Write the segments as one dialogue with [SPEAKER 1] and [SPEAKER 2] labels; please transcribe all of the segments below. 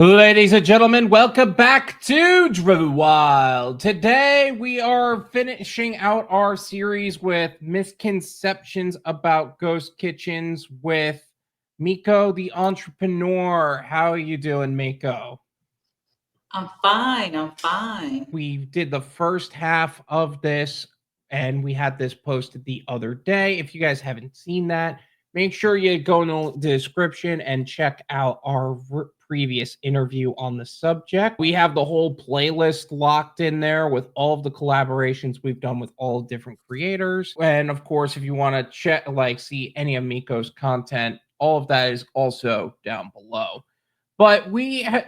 [SPEAKER 1] Ladies and gentlemen, welcome back to Driven Wyld. Today we are finishing out our series with misconceptions about ghost kitchens with Mico, the entrepreneur. How are you doing, Mico?
[SPEAKER 2] I'm fine.
[SPEAKER 1] We did the first half of this and we had this posted the other day. If you guys haven't seen that, make sure you go in the description and check out our previous interview on the subject. We have the whole playlist locked in there with all of the collaborations we've done with all different creators. And of course, if you want to check, see any of Mico's content, all of that is also down below. But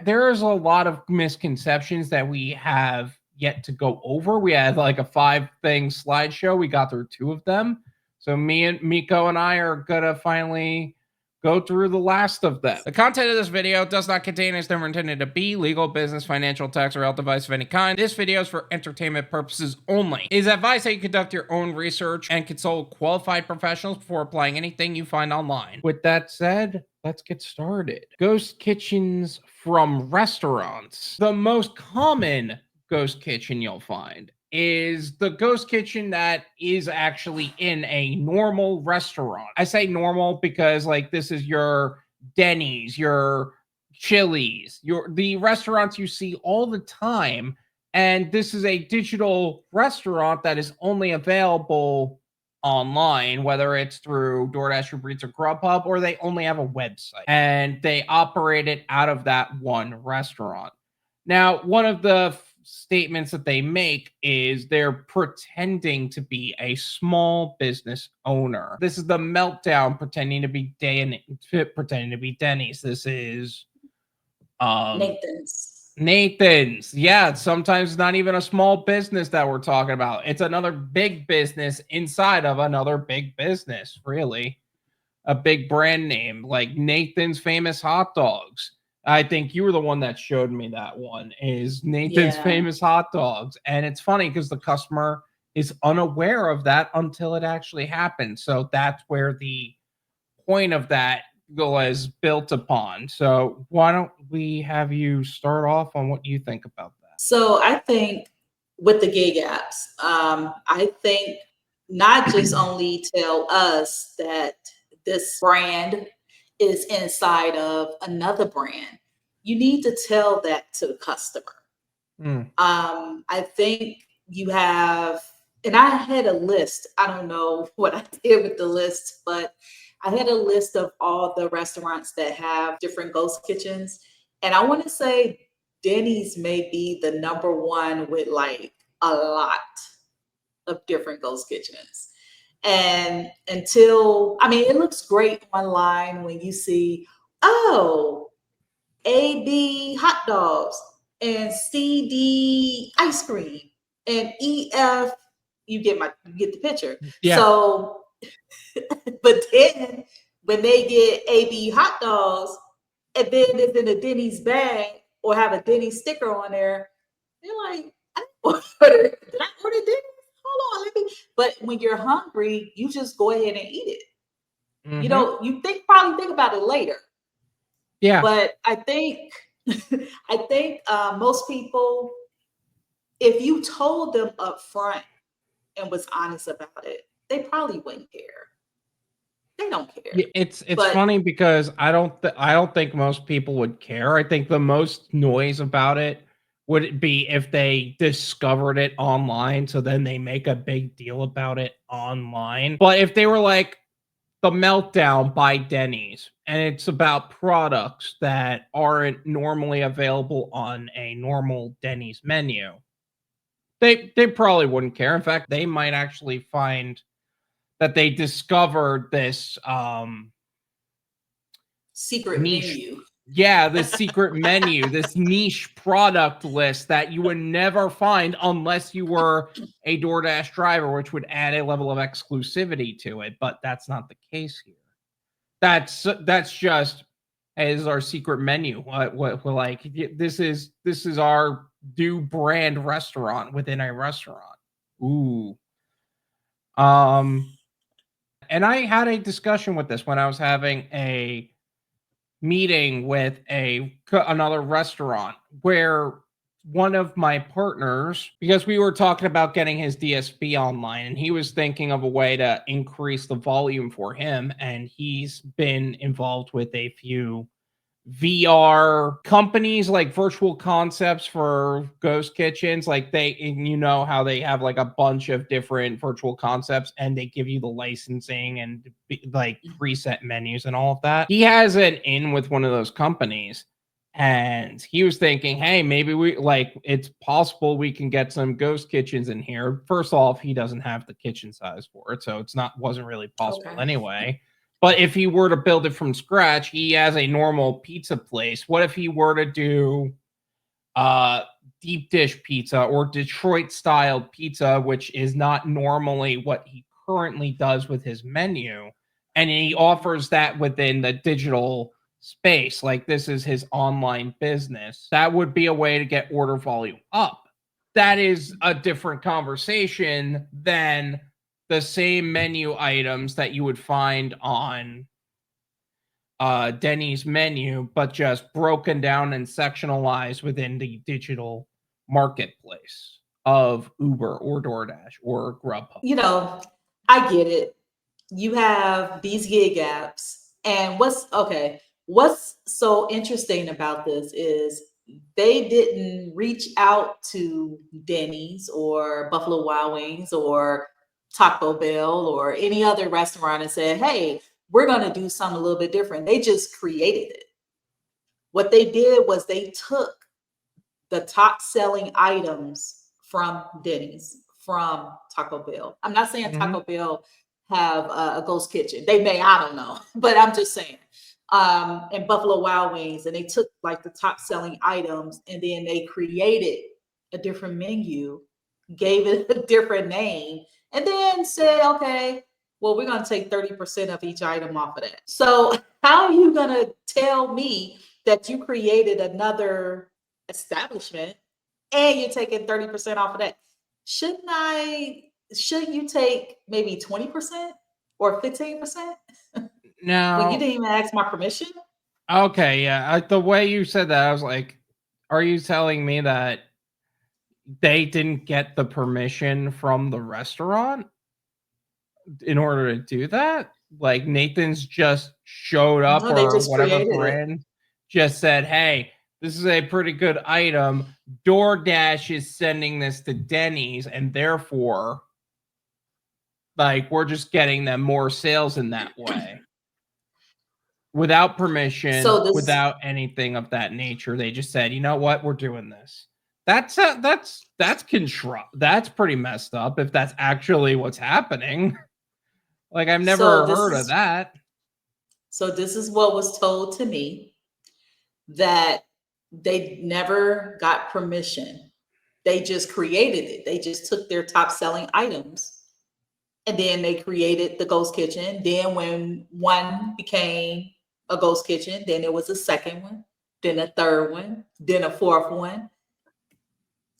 [SPEAKER 1] there's a lot of misconceptions that we have yet to go over. We had like a 5-thing slideshow. We got through 2 of them. So Mico and I are gonna finally go through the last of them. The content of this video does not contain as never intended to be legal, business, financial, tax, or health advice of any kind. This video is for entertainment purposes only. It is advised that you conduct your own research and consult qualified professionals before applying anything you find online. With that said, let's get started. Ghost kitchens from restaurants. The most common ghost kitchen you'll find is the ghost kitchen that is actually in a normal restaurant. I say normal because this is your Denny's, your Chili's, the restaurants you see all the time. And this is a digital restaurant that is only available online, whether it's through Doordash UberEats or Grubhub, or they only have a website and they operate it out of that one restaurant. Now, one of the statements that they make is they're pretending to be a small business owner. This is the meltdown pretending to be Denny's. This is Nathan's. Yeah, sometimes not even a small business that we're talking about. It's another big business inside of another big business, really. A big brand name like Nathan's Famous Hot Dogs. I think you were the one that showed me that one, is Nathan's Famous Hot Dogs. And it's funny because the customer is unaware of that until it actually happens. So that's where the point of that is built upon. So why don't we have you start off on what you think about that?
[SPEAKER 2] So I think with the gig apps, I think not just only tell us that this brand is inside of another brand, you need to tell that to the customer. I think you have, and I had a list. I don't know what I did with the list, but I had a list of all the restaurants that have different ghost kitchens. And I want to say Denny's may be the number one with like a lot of different ghost kitchens. And it looks great online when you see, oh, AB hot dogs and CD ice cream and EF, you get the picture.
[SPEAKER 1] Yeah.
[SPEAKER 2] So, but then when they get AB hot dogs and then it's in a Denny's bag or have a Denny's sticker on there, they're like, did I order Denny's? Hold on, let me. But when you're hungry, you just go ahead and eat it. You probably think about it later.
[SPEAKER 1] Yeah.
[SPEAKER 2] But I think most people, if you told them up front and was honest about it, they probably wouldn't care. They don't care.
[SPEAKER 1] It's funny because I don't think most people would care. I think the most noise about it would be if they discovered it online, so then they make a big deal about it online. But if they were like the meltdown by Denny's and it's about products that aren't normally available on a normal Denny's menu, they probably wouldn't care. In fact, they might actually find that they discovered this
[SPEAKER 2] secret menu.
[SPEAKER 1] Yeah, this secret menu, this niche product list that you would never find unless you were a DoorDash driver, which would add a level of exclusivity to it. But that's not the case here. That's just, hey, this is our secret menu. What like this is our new brand restaurant within a restaurant. Ooh. And I had a discussion with this when I was having a meeting with a another restaurant where one of my partners, because we were talking about getting his DSP online, and he was thinking of a way to increase the volume for him, and he's been involved with a few VR companies, like Virtual Concepts for ghost kitchens. Like how they have like a bunch of different virtual concepts, and they give you the licensing and like preset menus and all of that. He has an in with one of those companies, and he was thinking, hey, maybe it's possible we can get some ghost kitchens in here. First off, he doesn't have the kitchen size for it, so wasn't really possible anyway. But if he were to build it from scratch, he has a normal pizza place. What if he were to do deep dish pizza or Detroit style pizza, which is not normally what he currently does with his menu, and he offers that within the digital space, like this is his online business? That would be a way to get order volume up. That is a different conversation than the same menu items that you would find on Denny's menu, but just broken down and sectionalized within the digital marketplace of Uber or DoorDash or Grubhub.
[SPEAKER 2] I get it. You have these gig apps, and what's so interesting about this is they didn't reach out to Denny's or Buffalo Wild Wings or Taco Bell or any other restaurant and said, hey, we're going to do something a little bit different. They just created it. What they did was they took the top selling items from Denny's, from Taco Bell. I'm not saying Taco Bell have a ghost kitchen. They may, I don't know, but I'm just saying. And Buffalo Wild Wings, and they took like the top selling items, and then they created a different menu, gave it a different name, and then said, okay, well, we're going to take 30% of each item off of that. So how are you going to tell me that you created another establishment and you're taking 30% off of that? Shouldn't you take maybe 20% or 15%?
[SPEAKER 1] No.
[SPEAKER 2] When you didn't even ask my permission?
[SPEAKER 1] Okay, yeah. The way you said that, I was like, are you telling me that they didn't get the permission from the restaurant in order to do that? Like Nathan's just showed up,
[SPEAKER 2] No, they
[SPEAKER 1] or
[SPEAKER 2] just
[SPEAKER 1] whatever
[SPEAKER 2] created
[SPEAKER 1] brand just said, hey, this is a pretty good item. DoorDash is sending this to Denny's, and therefore, like, we're just getting them more sales in that way. Without permission, without anything of that nature. They just said, you know what, we're doing this. That's control. That's pretty messed up if that's actually what's happening. Like, I've never heard of that.
[SPEAKER 2] So this is what was told to me, that they never got permission. They just created it. They just took their top selling items, and then they created the ghost kitchen. Then when one became a ghost kitchen, then there was a second one, then a third one, then a fourth one.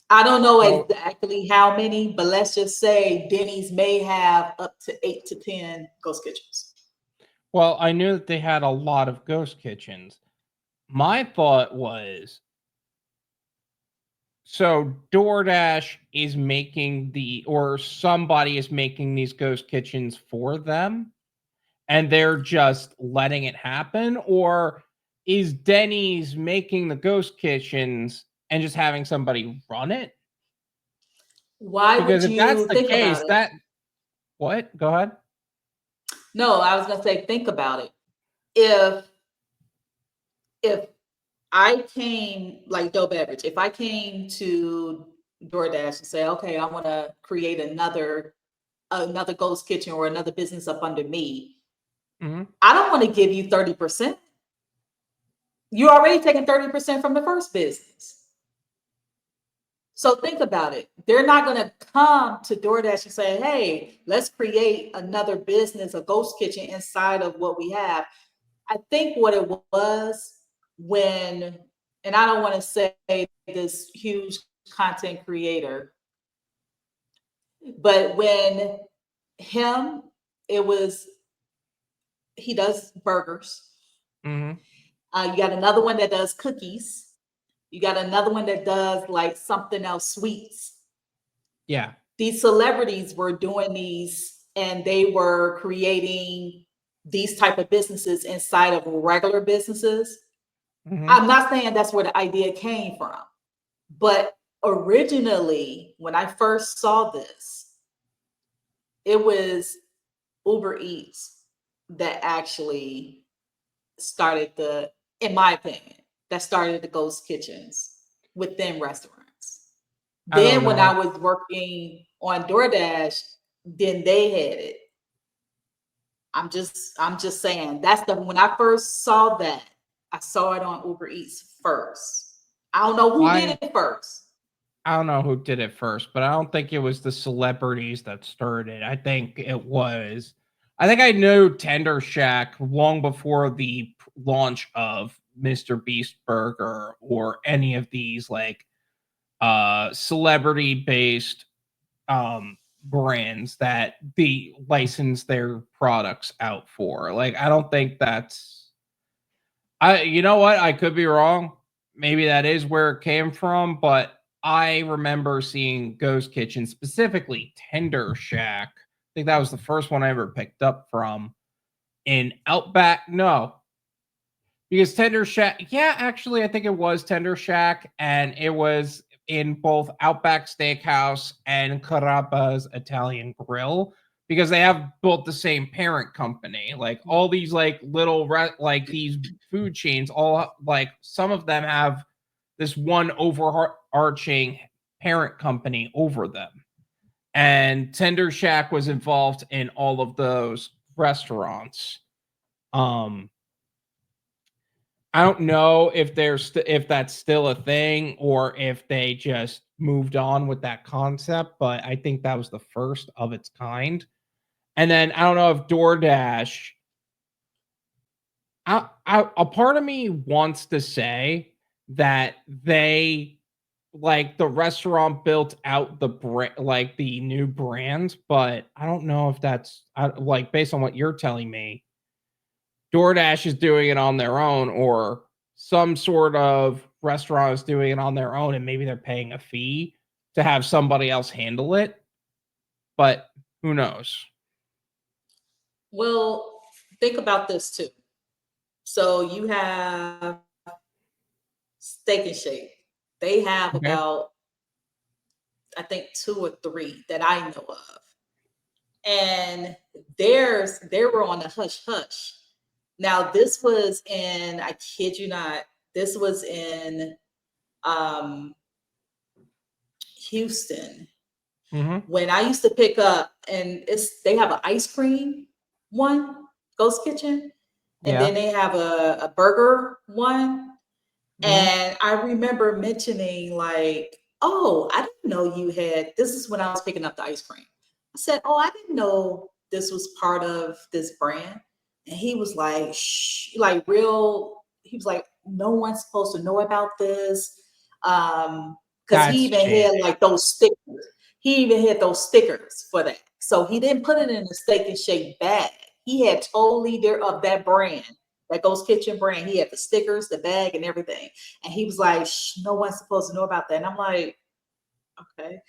[SPEAKER 2] I don't know exactly how many, but let's just say Denny's may have up to 8 to 10 ghost kitchens.
[SPEAKER 1] Well, I knew that they had a lot of ghost kitchens. My thought was, so DoorDash is making or somebody is making these ghost kitchens for them, and they're just letting it happen? Or is Denny's making the ghost kitchens and just having somebody run it?
[SPEAKER 2] Why
[SPEAKER 1] Because
[SPEAKER 2] would
[SPEAKER 1] if that's
[SPEAKER 2] you
[SPEAKER 1] the
[SPEAKER 2] think
[SPEAKER 1] case,
[SPEAKER 2] about it?
[SPEAKER 1] What? Go ahead.
[SPEAKER 2] No, I was going to say, think about it. If I came, like Doe Beverage, if I came to DoorDash and say, okay, I want to create another ghost kitchen or another business up under me, I don't want to give you 30%. You're already taking 30% from the first business. So think about it. They're not going to come to DoorDash and say, hey, let's create another business, a ghost kitchen inside of what we have. I think what it was when, and I don't want to say this huge content creator, but when he does burgers. You got another one that does cookies. You got another one that does like something else, sweets.
[SPEAKER 1] Yeah.
[SPEAKER 2] These celebrities were doing these, and they were creating these type of businesses inside of regular businesses. I'm not saying that's where the idea came from, but originally, when I first saw this, it was Uber Eats that actually started in my opinion, that started the ghost kitchens within restaurants.
[SPEAKER 1] I don't
[SPEAKER 2] Then when I
[SPEAKER 1] know.
[SPEAKER 2] was working on DoorDash, then they had it. I'm just saying when I first saw that, I saw it on Uber Eats first. I don't know who did it first.
[SPEAKER 1] I don't know who did it first, but I don't think it was the celebrities that started. I think I knew Tender Shack long before the launch of Mr. Beast Burger or any of these like celebrity based brands that they license their products out for. Like I don't think you know what? I could be wrong. Maybe that is where it came from, but I remember seeing Ghost Kitchen, specifically Tender Shack. I think that was the first one I ever picked up from in Outback. No, because Tender Shack, yeah, actually, I think it was Tender Shack, and it was in both Outback Steakhouse and Carrabba's Italian Grill because they have both the same parent company. Like all these like little like these food chains, all like some of them have this one overarching parent company over them. And Tender Shack was involved in all of those restaurants. I don't know if if that's still a thing or if they just moved on with that concept, but I think that was the first of its kind. And then I don't know if DoorDash. A part of me wants to say that they like the restaurant built out like the new brand, but I don't know if that's like based on what you're telling me. DoorDash is doing it on their own, or some sort of restaurant is doing it on their own, and maybe they're paying a fee to have somebody else handle it. But who knows?
[SPEAKER 2] Well, think about this too. So you have Steak and Shake. They have
[SPEAKER 1] Okay.
[SPEAKER 2] about, I think, 2 or 3 that I know of. And they were on the hush hush. Now, this was in, I kid you not, this was in um, Houston. When I used to pick up, and they have an ice cream one, Ghost Kitchen, and
[SPEAKER 1] Yeah.
[SPEAKER 2] then they have a burger one. And I remember mentioning like, oh, I didn't know you had, this is when I was picking up the ice cream. I said, oh, I didn't know this was part of this brand. And he was like, shh, like he was like, no one's supposed to know about this. Because he even had like those stickers. He even had those stickers for that. So he didn't put it in a Steak and Shake bag. He had totally of that brand, that Ghost Kitchen brand. He had the stickers, the bag, and everything. And he was like, shh, no one's supposed to know about that. And I'm like, okay.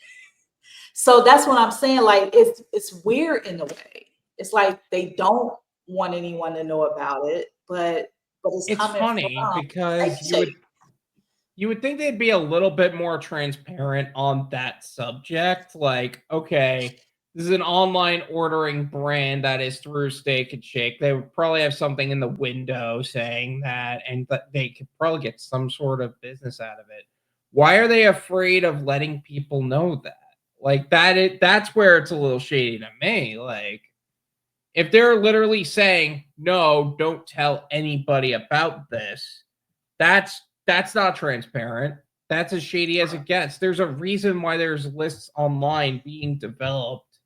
[SPEAKER 2] So that's what I'm saying. Like, it's weird in a way. It's like they don't want anyone to know about it, but it's coming
[SPEAKER 1] funny
[SPEAKER 2] from
[SPEAKER 1] because you would think they'd be a little bit more transparent on that subject. Like, okay, this is an online ordering brand that is through Steak and Shake. They would probably have something in the window saying that, and they could probably get some sort of business out of it. Why are they afraid of letting people know that? Like that's where it's a little shady to me. Like, if they're literally saying, no, don't tell anybody about this, that's not transparent. That's as shady as it gets. There's a reason why there's lists online being developed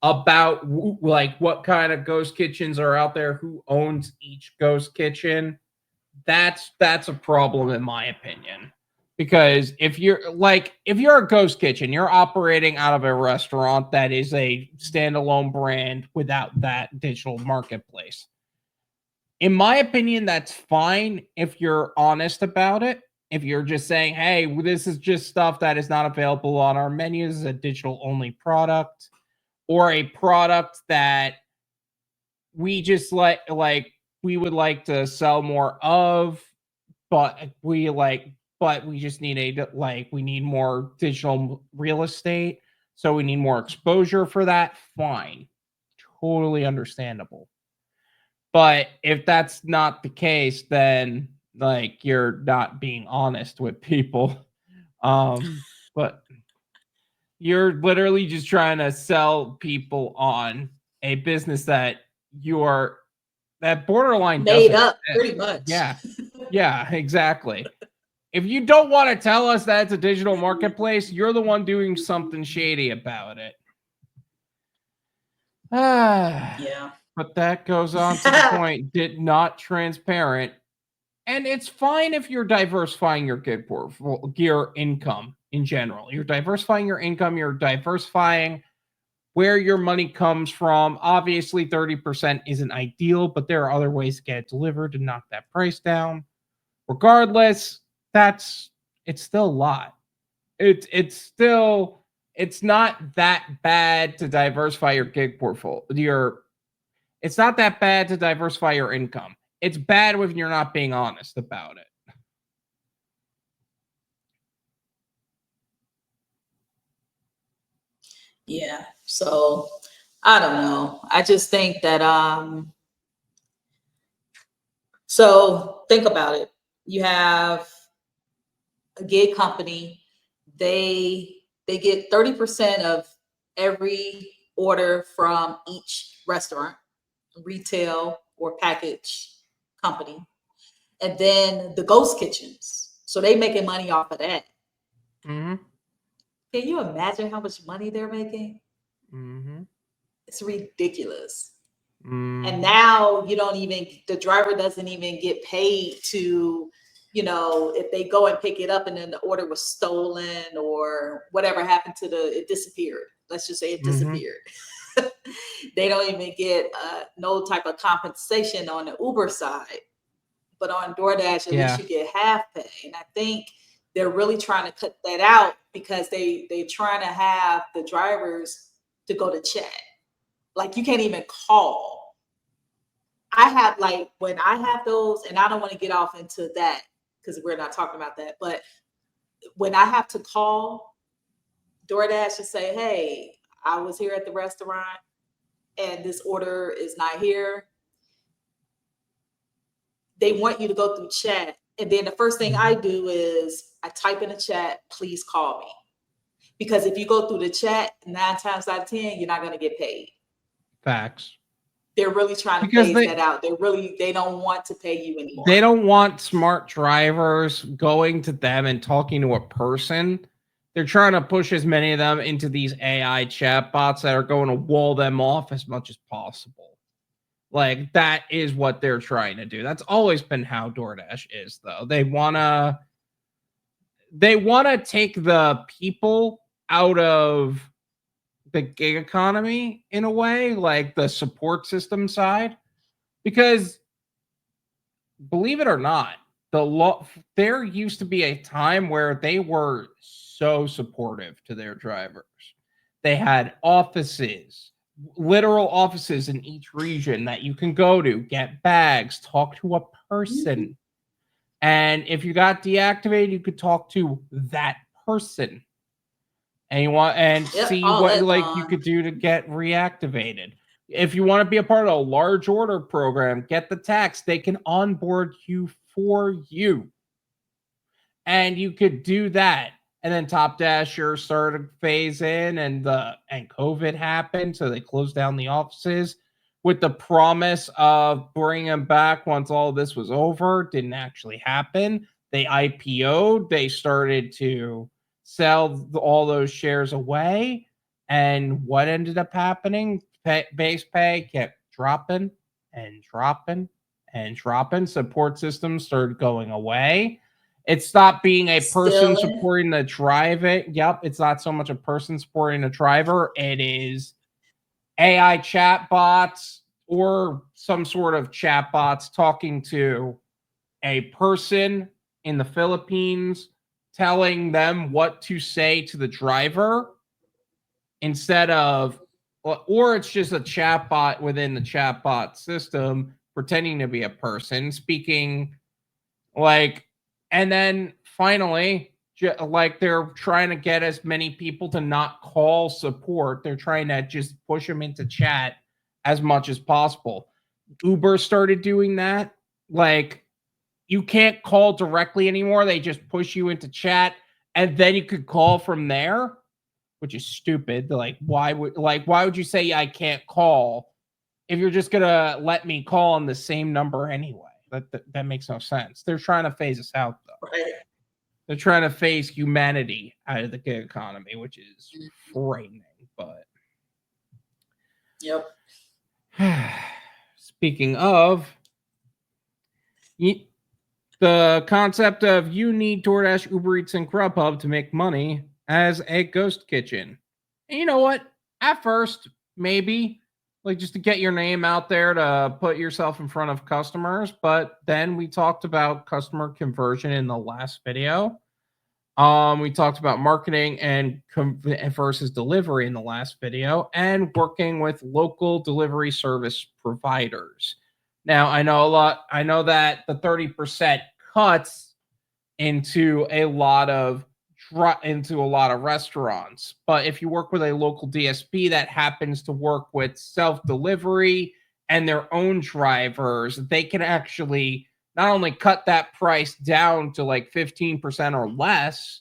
[SPEAKER 1] about like what kind of ghost kitchens are out there, who owns each ghost kitchen. That's a problem in my opinion. Because if you're a ghost kitchen, you're operating out of a restaurant that is a standalone brand without that digital marketplace. In my opinion, that's fine if you're honest about it. If you're just saying, hey, this is just stuff that is not available on our menus, is a digital only product, or a product that we just like we would like to sell more of, but we just need we need more digital real estate, so we need more exposure for that. Fine, totally understandable. But if that's not the case, then like you're not being honest with people. But you're literally just trying to sell people on a business that borderline
[SPEAKER 2] Made
[SPEAKER 1] doesn't
[SPEAKER 2] up,
[SPEAKER 1] exist.
[SPEAKER 2] pretty much.
[SPEAKER 1] Yeah, exactly. If you don't want to tell us that it's a digital marketplace, you're the one doing something shady about it.
[SPEAKER 2] Yeah.
[SPEAKER 1] But that goes on to the point, not transparent. And it's fine if you're diversifying your income in general. You're diversifying your income, you're diversifying where your money comes from. Obviously, 30% isn't ideal, but there are other ways to get it delivered to knock that price down. Regardless, it's still a lot. It's not that bad to diversify your gig portfolio. It's not that bad to diversify your income. It's bad when you're not being honest about it.
[SPEAKER 2] Yeah. So I don't know. I just think that so think about it. You have a gig company, they get 30% of every order from each restaurant, retail or package company. And then the ghost kitchens. So they making money off of that.
[SPEAKER 1] Mm-hmm.
[SPEAKER 2] Can you imagine how much money they're making?
[SPEAKER 1] Mm-hmm.
[SPEAKER 2] It's ridiculous.
[SPEAKER 1] Mm-hmm.
[SPEAKER 2] And now the driver doesn't even get paid to, if they go and pick it up and then the order was stolen or whatever happened it disappeared. Let's just say it disappeared. They don't even get no type of compensation on the Uber side. But on DoorDash, at least you get half pay. And I think they're really trying to cut that out because they're trying to have the drivers to go to chat. Like you can't even call. I have when I have those, and I don't want to get off into that because we're not talking about that. But when I have to call DoorDash and say, hey, I was here at the restaurant and this order is not here, they want you to go through chat. And then the first thing I do is I type in the chat, please call me. Because if you go through the chat, 9 times out of 10, you're not going to get paid.
[SPEAKER 1] Facts.
[SPEAKER 2] They're really trying to phase that out. They don't want to pay you anymore.
[SPEAKER 1] They don't want smart drivers going to them and talking to a person. They're trying to push as many of them into these AI chatbots that are going to wall them off as much as possible. Like that is what they're trying to do. That's always been how DoorDash is, though. They wanna take the people out of the gig economy in a way, like the support system side, because believe it or not, there used to be a time where they were so supportive to their drivers. They had offices, literal offices in each region that you can go to, get bags, talk to a person. And if you got deactivated, you could talk to that person. And see what you could do to get reactivated. If you want to be a part of a large order program, get the tax. They can onboard you for you. And you could do that. And then Top Dasher started to phase in and COVID happened. So they closed down the offices with the promise of bringing them back once all this was over. Didn't actually happen. They IPO'd. They started to sell all those shares away. And what ended up happening? Base pay kept dropping and dropping and dropping. Support systems started going away. It stopped being a person supporting the driver. Yep, it's not so much a person supporting a driver. It is AI chat bots or some sort of chatbots talking to a person in the Philippines, telling them what to say to the driver instead of, or it's just a chatbot within the chatbot system pretending to be a person speaking like, and then finally, like they're trying to get as many people to not call support. They're trying to just push them into chat as much as possible. Uber started doing that. Like, you can't call directly anymore. They just push you into chat, and then you could call from there, which is stupid. Like, why would you say I can't call if you're just gonna let me call on the same number anyway? That makes no sense. They're trying to phase us out, though.
[SPEAKER 2] Right.
[SPEAKER 1] They're trying to phase humanity out of the gig economy, which is frightening. But
[SPEAKER 2] Yep.
[SPEAKER 1] speaking of, the concept of you need DoorDash, UberEats, and Grubhub to make money as a ghost kitchen. And you know what? At first, maybe like just to get your name out there to put yourself in front of customers. But then we talked about customer conversion in the last video. We talked about marketing and versus delivery in the last video, and working with local delivery service providers. Now, I know that the 30% cuts into a lot of restaurants, but if you work with a local DSP that happens to work with self-delivery and their own drivers, they can actually not only cut that price down to like 15% or less,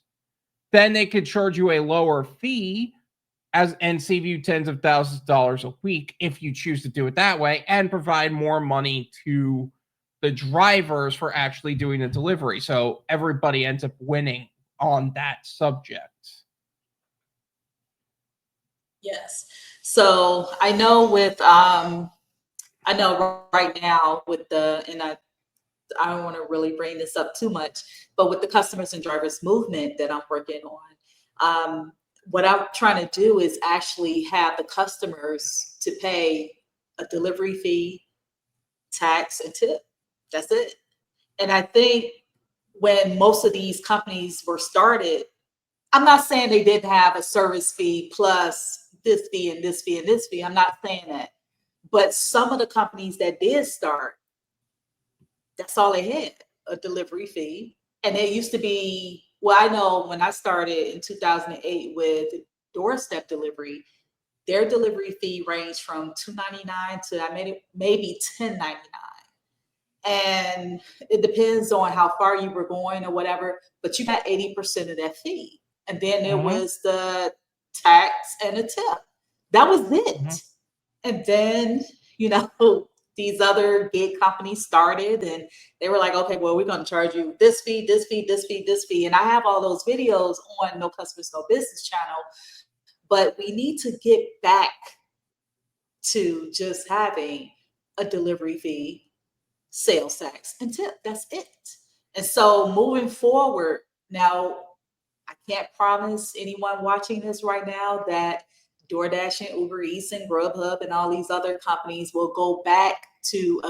[SPEAKER 1] then they could charge you a lower fee and save you tens of thousands of dollars a week if you choose to do it that way, and provide more money to the drivers for actually doing the delivery. So everybody ends up winning on that subject.
[SPEAKER 2] Yes. So I know I know right now with I don't want to really bring this up too much, but with the customers and drivers movement that I'm working on, what I'm trying to do is actually have the customers to pay a delivery fee, tax, and tip. That's it. And I think when most of these companies were started, I'm not saying they didn't have a service fee plus this fee and this fee and this fee. I'm not saying that. But some of the companies that did start, that's all they had, a delivery fee. And it used to be, well, I know when I started in 2008 with doorstep delivery, their delivery fee ranged from $2.99 to maybe $10.99. And it depends on how far you were going or whatever, but you got 80% of that fee. And then there was the tax and the tip. That was it. And then, these other gig companies started, and they were like, okay, well, we're going to charge you this fee, this fee, this fee, this fee. And I have all those videos on No Customers, No Business channel, but we need to get back to just having a delivery fee, sales tax, and tip. That's it. And so moving forward, now, I can't promise anyone watching this right now that DoorDash and UberEats and Grubhub and all these other companies will go back to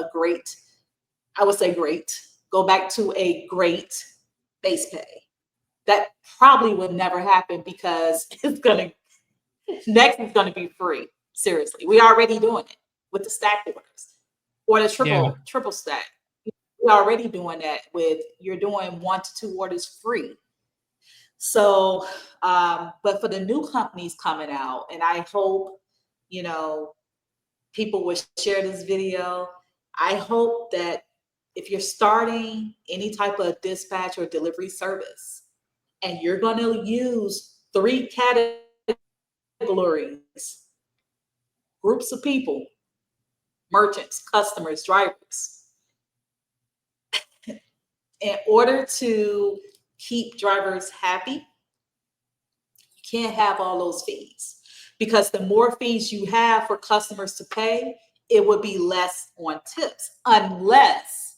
[SPEAKER 2] go back to a great base pay. That probably would never happen because next is gonna be free. Seriously, we already doing it with the stack orders or the triple stack. We're already doing that you're doing 1 to 2 orders free. So, but for the new companies coming out, and I hope, people will share this video. I hope that if you're starting any type of dispatch or delivery service, and you're going to use 3 categories, groups of people, merchants, customers, drivers, in order to keep drivers happy, you can't have all those fees, because the more fees you have for customers to pay, it would be less on tips, unless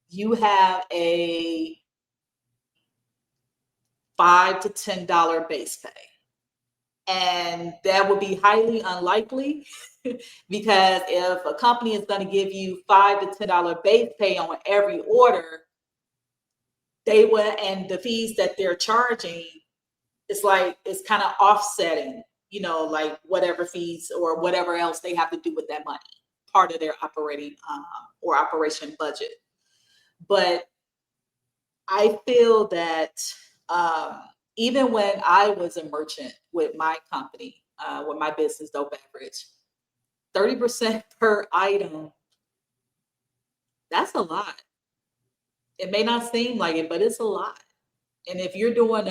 [SPEAKER 2] you have a $5 to $10 base pay. And that would be highly unlikely because if a company is going to give you $5 to $10 base pay on every order, they will, and the fees that they're charging, it's like it's kind of offsetting, like whatever fees or whatever else they have to do with that money, part of their operating or operation budget. But I feel that even when I was a merchant with my company, with my business, Dope Beverage, 30% per item, that's a lot. It may not seem like it, but it's a lot. And if you're doing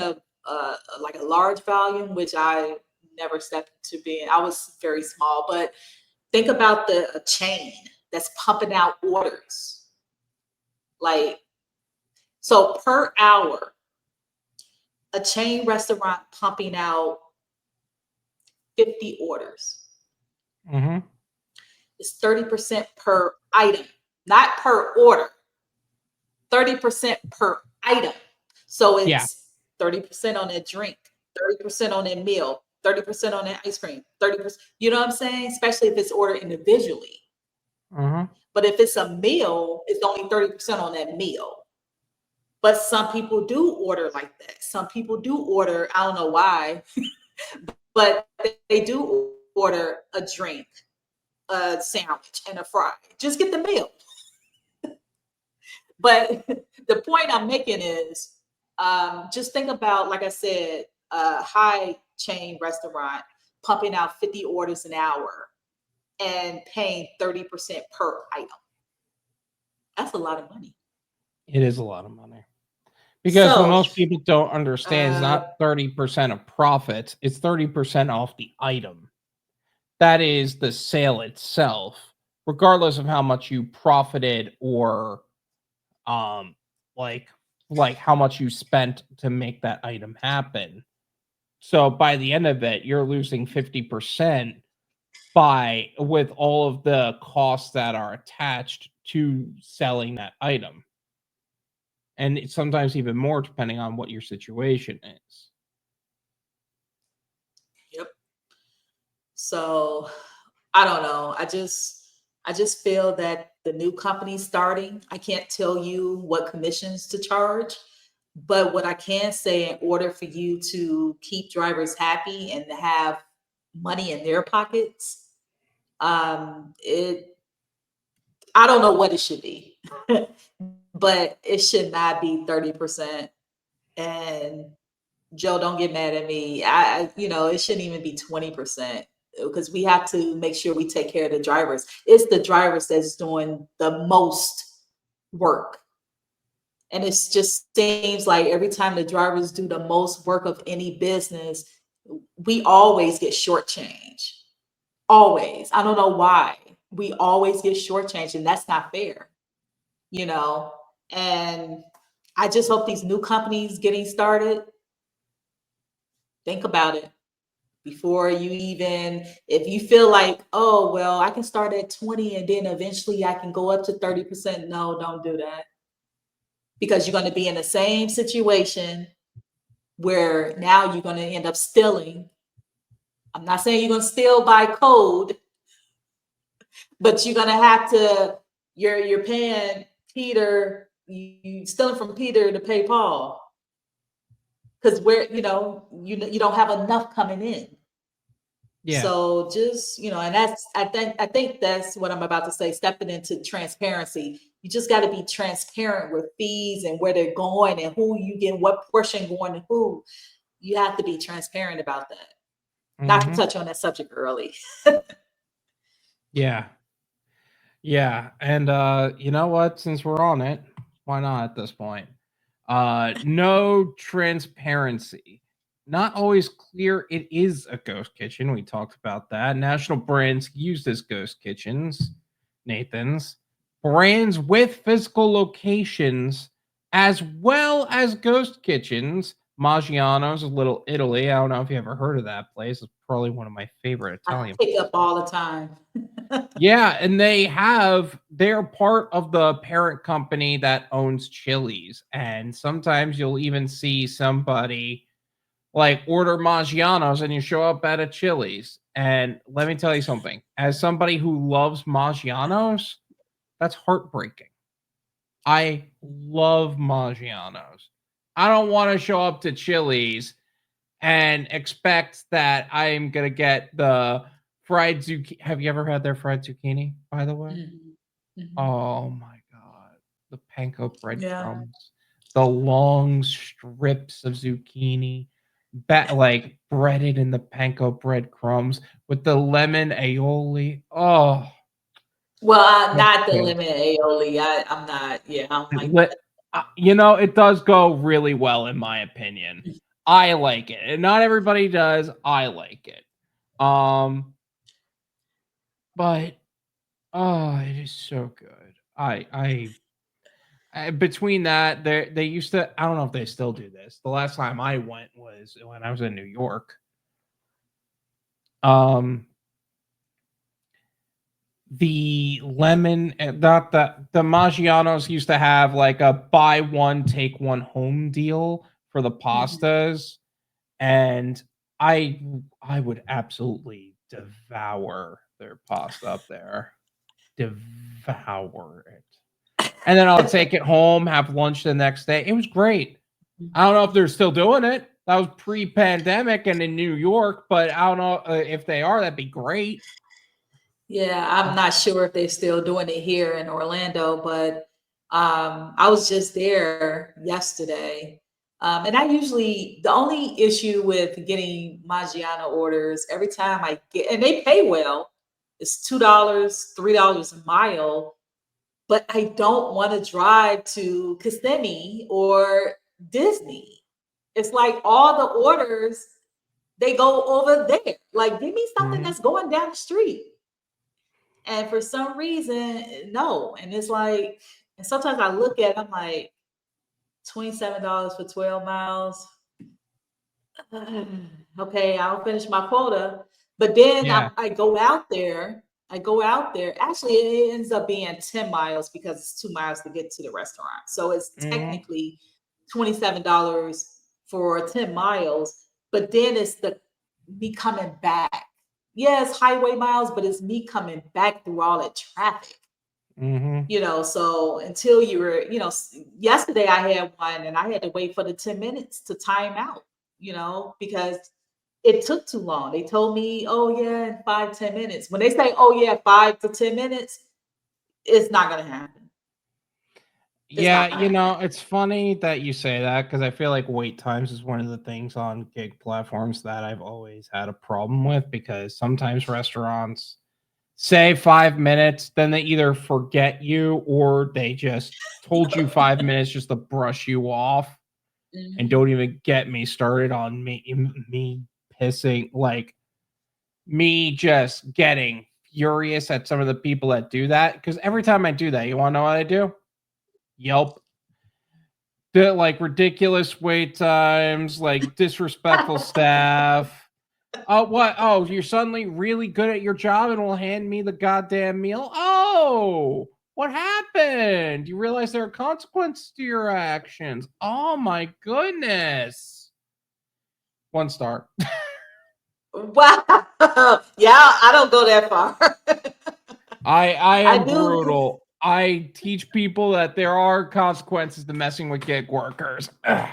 [SPEAKER 2] like a large volume, which I never stepped into being, I was very small, but think about a chain that's pumping out orders. Like, so per hour, a chain restaurant pumping out 50 orders.
[SPEAKER 1] Mm-hmm.
[SPEAKER 2] It's 30% per item, not per order. 30% per item. So it's 30% on that drink, 30% on that meal, 30% on that ice cream, 30%. You know what I'm saying? Especially if it's ordered individually.
[SPEAKER 1] Mm-hmm.
[SPEAKER 2] But if it's a meal, it's only 30% on that meal. But some people do order like that. Some people do order, I don't know why, but they do order a drink, a sandwich, and a fry. Just get the meal. But the point I'm making is just think about, like I said, a high chain restaurant pumping out 50 orders an hour and paying 30% per item. That's a lot of money.
[SPEAKER 1] It is a lot of money. Because what
[SPEAKER 2] So,
[SPEAKER 1] most people don't understand is not 30% of profits, it's 30% off the item. That is the sale itself, regardless of how much you profited or like how much you spent to make that item happen. So by the end of it, you're losing 50% with all of the costs that are attached to selling that item. And it's sometimes even more depending on what your situation is.
[SPEAKER 2] yep. So I don't know. I just feel that the new company starting, I can't tell you what commissions to charge, but what I can say, in order for you to keep drivers happy and to have money in their pockets, it I don't know what it should be, but it should not be 30%. And Joe, don't get mad at me. It shouldn't even be 20% because we have to make sure we take care of the drivers. It's the drivers that's doing the most work. And it just seems like every time the drivers do the most work of any business, we always get shortchanged. Always. I don't know why. We always get shortchanged, and that's not fair, you know? And I just hope these new companies getting started, think about it before you even, if you feel like, oh, well, I can start at 20 and then eventually I can go up to 30%. No, don't do that. Because you're going to be in the same situation where now you're going to end up stealing. I'm not saying you're going to steal by code, but you're going to have to, you're paying Peter, you stealing from Peter to pay Paul. Because you don't have enough coming in.
[SPEAKER 1] Yeah.
[SPEAKER 2] So just, and I think that's what I'm about to say, stepping into transparency. You just got to be transparent with fees and where they're going and who you get, what portion going to who. You have to be transparent about that. Mm-hmm. Not to touch on that subject early.
[SPEAKER 1] Yeah. Yeah. And you know what? Since we're on it, why not at this point? No transparency. Not always clear it is a ghost kitchen. We talked about that. National brands used as ghost kitchens, Nathan's. Brands with physical locations as well as ghost kitchens. Maggiano's, Little Italy. I don't know if you ever heard of that place. It's probably one of my favorite Italian
[SPEAKER 2] places. I pick up all the time.
[SPEAKER 1] Yeah, and they're part of the parent company that owns Chili's. And sometimes you'll even see somebody like order Maggiano's and you show up at a Chili's. And let me tell you something. As somebody who loves Maggiano's, that's heartbreaking. I love Maggiano's. I don't want to show up to Chili's and expect that I'm going to get the fried zucchini. Have you ever had their fried zucchini, by the way? Oh my God. The panko
[SPEAKER 2] Yeah.
[SPEAKER 1] breadcrumbs, the long strips of zucchini, like breaded in the panko breadcrumbs with the lemon aioli. Oh,
[SPEAKER 2] Well,
[SPEAKER 1] that's
[SPEAKER 2] not the
[SPEAKER 1] good.
[SPEAKER 2] lemon aioli. I'm not. Yeah, I don't like that.
[SPEAKER 1] You know, it does go really well in my opinion. I like it, and not everybody does. I like it. But oh, it is so good. Between that, they used to. I don't know if they still do this. The last time I went was when I was in New York. The lemon, not the Maggiano's used to have like a buy one take one home deal for the pastas, and I would absolutely devour their pasta up there, devour it, and then I'll take it home, have lunch the next day. It was great. I don't know if they're still doing it. That was pre-pandemic and in New York, but I don't know if they are. That'd be great.
[SPEAKER 2] Yeah, I'm not sure if they're still doing it here in Orlando, but I was just there yesterday. And I usually, the only issue with getting Maggiano orders, every time I get, and they pay well, it's $2, $3 a mile, but I don't want to drive to Kissimmee or Disney. It's like all the orders, they go over there. Like, give me something
[SPEAKER 1] Mhm.
[SPEAKER 2] that's going down the street. And for some reason, no. And it's like, and sometimes I look at it, I'm like, $27 for 12 miles. Okay, I'll finish my quota. But then
[SPEAKER 1] Yeah.
[SPEAKER 2] I go out there. I go out there. Actually, it ends up being 10 miles because it's 2 miles to get to the restaurant. So it's
[SPEAKER 1] Mhm.
[SPEAKER 2] technically $27 for 10 miles. But then it's the me coming back. Yeah, it's highway miles, but it's me coming back through all that traffic.
[SPEAKER 1] Mhm.
[SPEAKER 2] So until you were, yesterday I had one and I had to wait for the 10 minutes to time out, because it took too long. They told me, oh yeah, in 5, 10 minutes. When they say, oh yeah, 5 to 10 minutes, it's not gonna happen. It's
[SPEAKER 1] Yeah,
[SPEAKER 2] not
[SPEAKER 1] you
[SPEAKER 2] gonna
[SPEAKER 1] know,
[SPEAKER 2] happen.
[SPEAKER 1] it's funny that you say that because I feel like wait times is one of the things on gig platforms that I've always had a problem with because sometimes restaurants say 5 minutes, then they either forget you or they just told you 5 minutes just to brush you off and
[SPEAKER 2] Mhm.
[SPEAKER 1] don't even get me started on me pissing like me just getting furious at some of the people that do that because every time I do that, you want to know what I do? Yelp. Like ridiculous wait times, like disrespectful staff. Oh, what? Oh, you're suddenly really good at your job and will hand me the goddamn meal? Oh, what happened? You realize there are consequences to your actions. Oh my goodness. 1 star.
[SPEAKER 2] Wow. Yeah, I don't go that far.
[SPEAKER 1] I
[SPEAKER 2] I
[SPEAKER 1] am
[SPEAKER 2] do.
[SPEAKER 1] brutal. I teach people that there are consequences to messing with gig workers. Ugh.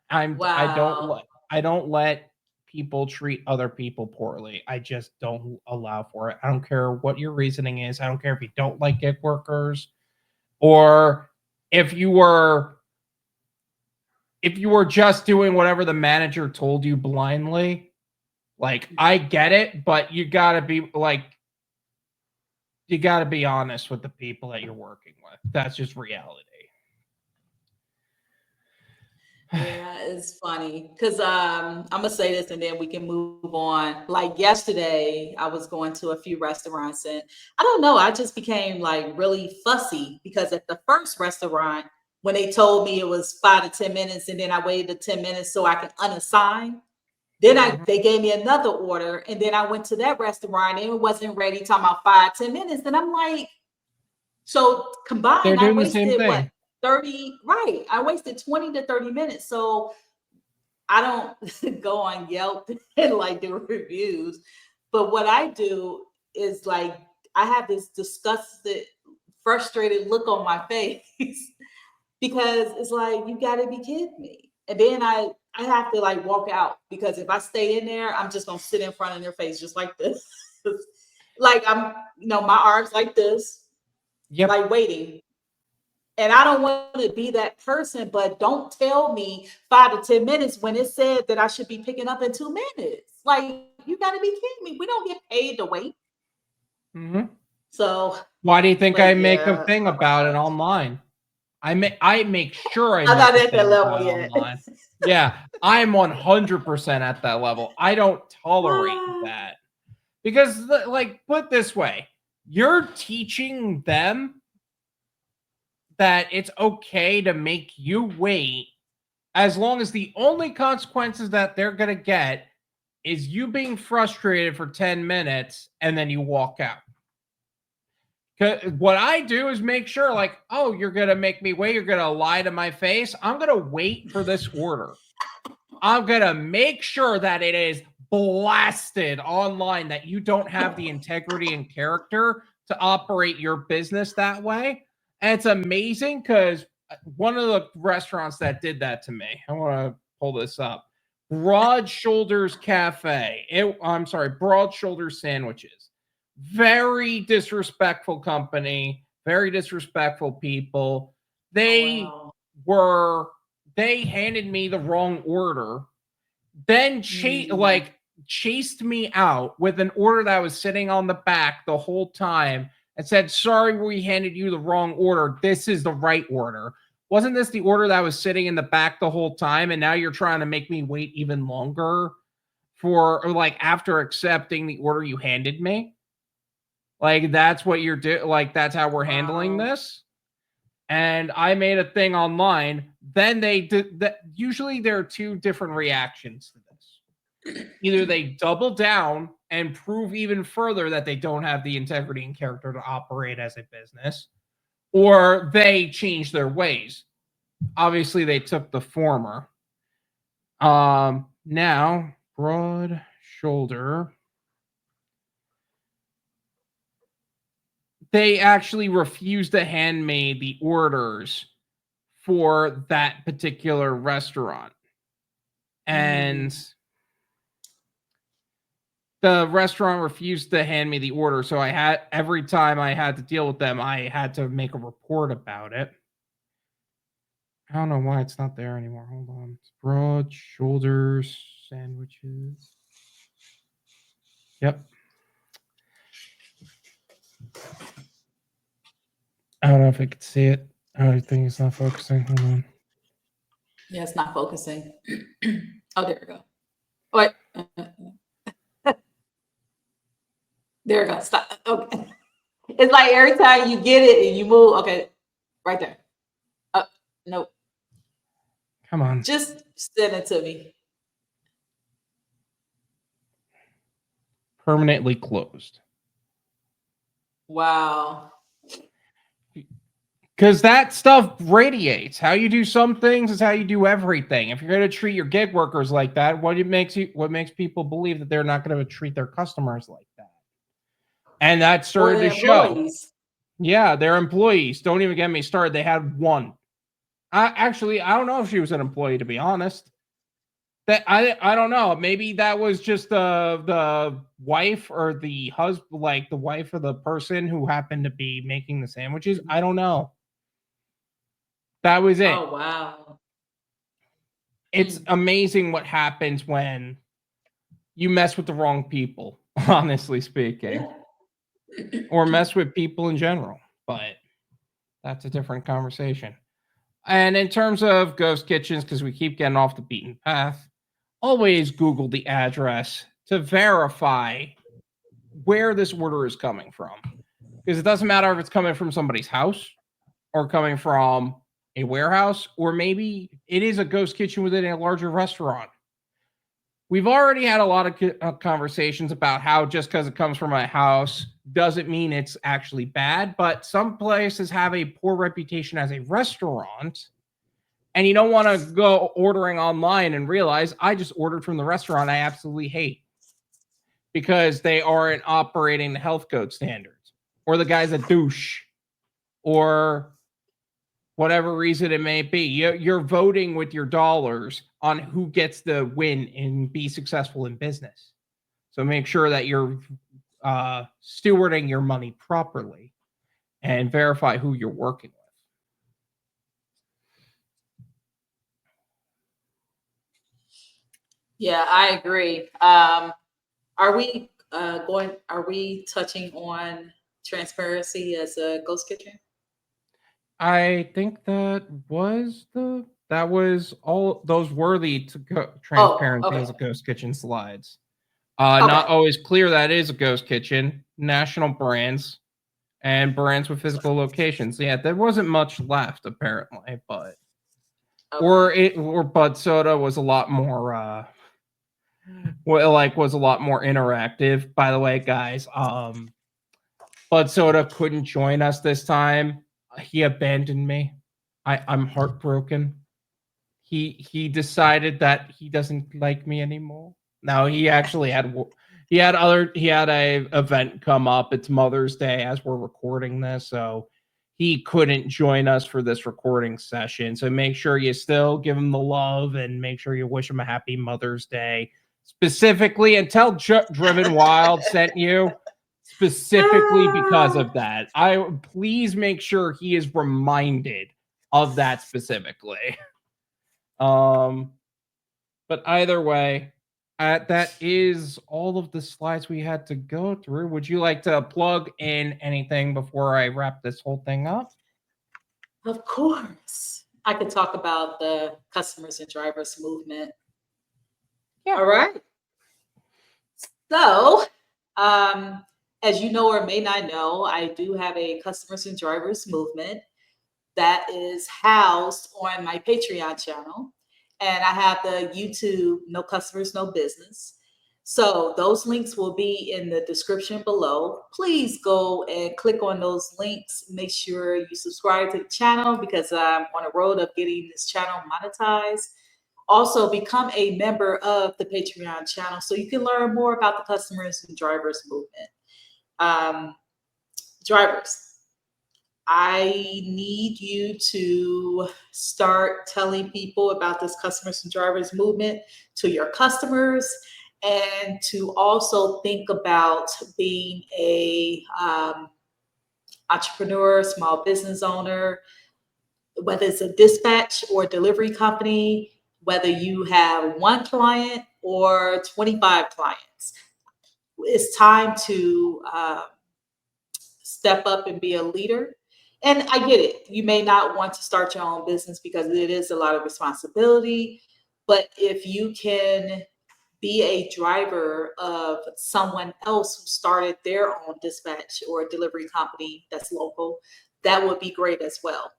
[SPEAKER 1] I don't
[SPEAKER 2] Wow.
[SPEAKER 1] let I don't let people treat other people poorly. I just don't allow for it. I don't care what your reasoning is. I don't care if you don't like gig workers or if you were just doing whatever the manager told you blindly. Like I get it, but you got to be honest with the people that you're working with. That's just reality.
[SPEAKER 2] Yeah, it's funny because I'm gonna say this and then we can move on. Like yesterday, I was going to a few restaurants and I don't know, I just became like really fussy because at the first restaurant, when they told me it was 5 to 10 minutes, and then I waited the 10 minutes so I could unassign, then they
[SPEAKER 1] Mhm.
[SPEAKER 2] gave me another order, and then I went to that restaurant and it wasn't ready, talking about 5, 10 minutes. And I'm like, so
[SPEAKER 1] They're
[SPEAKER 2] combined, I
[SPEAKER 1] doing the same
[SPEAKER 2] wasted what,
[SPEAKER 1] thing.
[SPEAKER 2] 30, right? I wasted 20 to 30 minutes. So I don't go on Yelp and like do reviews, but what I do is like I have this disgusted, frustrated look on my face because it's like you got to be kidding me. And then I have to like walk out because if I stay in there, I'm just gonna sit in front of their face just like this, like I'm my arms like this,
[SPEAKER 1] Yep.
[SPEAKER 2] like waiting. And I don't want to be that person, but don't tell me 5 to 10 minutes when it said that I should be picking up in 2 minutes. Like, you got to be kidding me. We don't get paid to wait.
[SPEAKER 1] Mm-hmm.
[SPEAKER 2] So,
[SPEAKER 1] why do you think
[SPEAKER 2] like,
[SPEAKER 1] I make a
[SPEAKER 2] yeah,
[SPEAKER 1] thing about it online? I make sure I
[SPEAKER 2] I'm
[SPEAKER 1] make
[SPEAKER 2] not
[SPEAKER 1] a
[SPEAKER 2] at that
[SPEAKER 1] thing
[SPEAKER 2] level
[SPEAKER 1] about it
[SPEAKER 2] yet.
[SPEAKER 1] online. Yeah, I'm 100% at that level. I don't tolerate that because, like, put this way, you're teaching them that it's okay to make you wait as long as the only consequences that they're going to get is you being frustrated for 10 minutes and then you walk out. What I do is make sure, like, oh, you're going to make me wait. You're going to lie to my face. I'm going to wait for this order. I'm going to make sure that it is blasted online that you don't have the integrity and character to operate your business that way. And it's amazing because one of the restaurants that did that to me, I want to pull this up. Broad Shoulders Cafe. I'm sorry, Broad Shoulders Sandwiches. Very disrespectful company, very disrespectful people. They handed me the wrong order, then chased me out with an order that was sitting on the back the whole time and said, sorry, we handed you the wrong order. This is the right order. Wasn't this the order that was sitting in the back the whole time? And now you're trying to make me wait even longer after accepting the order you handed me? Like, that's what you're doing. Like, that's how we're handling this. And I made a thing online. Then they did that. Usually there are two different reactions to this. Either they double down and prove even further that they don't have the integrity and character to operate as a business, or they change their ways. Obviously, they took the former. Now, Broad Shoulder. They actually refused to hand me the orders for that particular restaurant. And the restaurant refused to hand me the order. So every time I had to deal with them, I had to make a report about it. I don't know why it's not there anymore. Hold on. It's Broad Shoulders Sandwiches. Yep. I don't know if I could see it. I think it's not focusing. Hold on.
[SPEAKER 2] Yeah, it's not focusing. Oh, there we go. Wait. There we go. Stop. Okay. It's like every time you get it and you move. Okay. Right there. Nope.
[SPEAKER 1] Come on.
[SPEAKER 2] Just send it to me.
[SPEAKER 1] Permanently closed.
[SPEAKER 2] Wow.
[SPEAKER 1] Because that stuff radiates. How you do some things is how you do everything. If you're going to treat your gig workers like that, what makes people believe that they're not going to treat their customers like that? And that started to show. Yeah, their employees. Don't even get me started. They had one. I don't know if she was an employee, to be honest. That I don't know. Maybe that was just the wife or the husband, like the wife of the person who happened to be making the sandwiches. I don't know. That was it.
[SPEAKER 2] Oh, wow.
[SPEAKER 1] It's amazing what happens when you mess with the wrong people, honestly speaking, or mess with people in general. But that's a different conversation. And in terms of ghost kitchens, because we keep getting off the beaten path, always Google the address to verify where this order is coming from. Because it doesn't matter if it's coming from somebody's house or coming from a warehouse, or maybe it is a ghost kitchen within a larger restaurant. We've already had a lot of conversations about how just because it comes from a house doesn't mean it's actually bad, but some places have a poor reputation as a restaurant And you don't want to go ordering online and realize I just ordered from the restaurant I absolutely hate because they aren't operating the health code standards, or the guy's a douche, or whatever reason it may be. You're voting with your dollars on who gets the win and be successful in business. So make sure that you're stewarding your money properly and verify who you're working with.
[SPEAKER 2] Yeah, I agree. Are we touching on transparency as a ghost kitchen?
[SPEAKER 1] I think that was all those worthy to go
[SPEAKER 2] Oh,
[SPEAKER 1] transparency
[SPEAKER 2] okay.
[SPEAKER 1] as a ghost kitchen slides.
[SPEAKER 2] Okay.
[SPEAKER 1] Not always clear that is a ghost kitchen, national brands, and brands with physical locations. Yeah, there wasn't much left apparently, but
[SPEAKER 2] Okay.
[SPEAKER 1] or Budsoda was a lot more was a lot more interactive. By the way, guys, Budsoda couldn't join us this time. He abandoned me. I'm heartbroken. He decided that he doesn't like me anymore. No, he actually he had a event come up. It's Mother's Day as we're recording this, so he couldn't join us for this recording session. So make sure you still give him the love and make sure you wish him a happy Mother's Day specifically, and tell Driven Wyld sent you specifically because of that. Please make sure he is reminded of that specifically. But either way, that is all of the slides we had to go through. Would you like to plug in anything before I wrap this whole thing up?
[SPEAKER 2] Of course. I could talk about the customers and drivers movement.
[SPEAKER 1] Yeah.
[SPEAKER 2] All right. So, as you know or may not know, I do have a customers and drivers movement that is housed on my Patreon channel. And I have the YouTube No Customers, No Business. So those links will be in the description below. Please go and click on those links. Make sure you subscribe to the channel because I'm on a road of getting this channel monetized. Also, become a member of the Patreon channel so you can learn more about the customers and drivers movement. Drivers, I need you to start telling people about this customers and drivers movement to your customers, and to also think about being a entrepreneur, small business owner, whether it's a dispatch or delivery company, whether you have one client or 25 clients. It's time to step up and be a leader. And I get it. You may not want to start your own business because it is a lot of responsibility. But if you can be a driver of someone else who started their own dispatch or delivery company that's local, that would be great as well.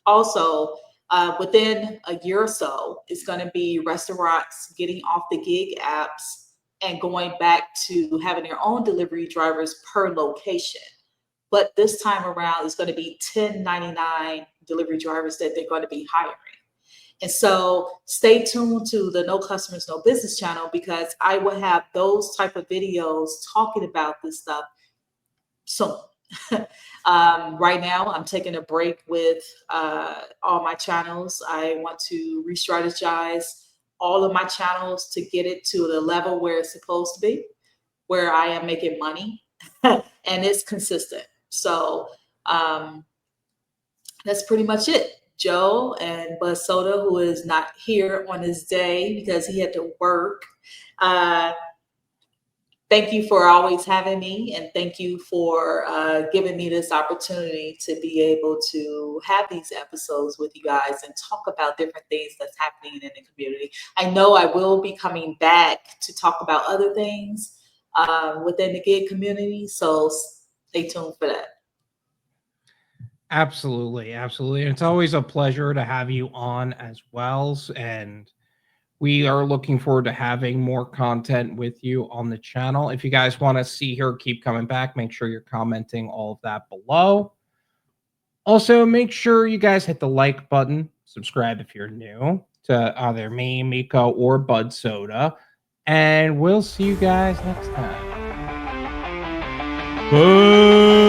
[SPEAKER 2] Also, within a year or so, it's going to be restaurants getting off the gig apps and going back to having their own delivery drivers per location. But this time around, it's going to be 1099 delivery drivers that they're going to be hiring. And so stay tuned to the No Customers, No Business channel, because I will have those type of videos talking about this stuff soon. Right now, I'm taking a break with all my channels. I want to re-strategize all of my channels to get it to the level where it's supposed to be, where I am making money and it's consistent. So that's pretty much it. Joe and Budsoda, who is not here on his day because he had to work. Thank you for always having me, and thank you for giving me this opportunity to be able to have these episodes with you guys and talk about different things that's happening in the community. I know I will be coming back to talk about other things within the gig community, so stay tuned for that.
[SPEAKER 1] Absolutely, absolutely. It's always a pleasure to have you on as well, and we are looking forward to having more content with you on the channel. If you guys want to see her keep coming back, make sure you're commenting all of that below. Also, make sure you guys hit the like button subscribe if you're new to either me, Mico, or Budsoda. And we'll see you guys next time. Bye.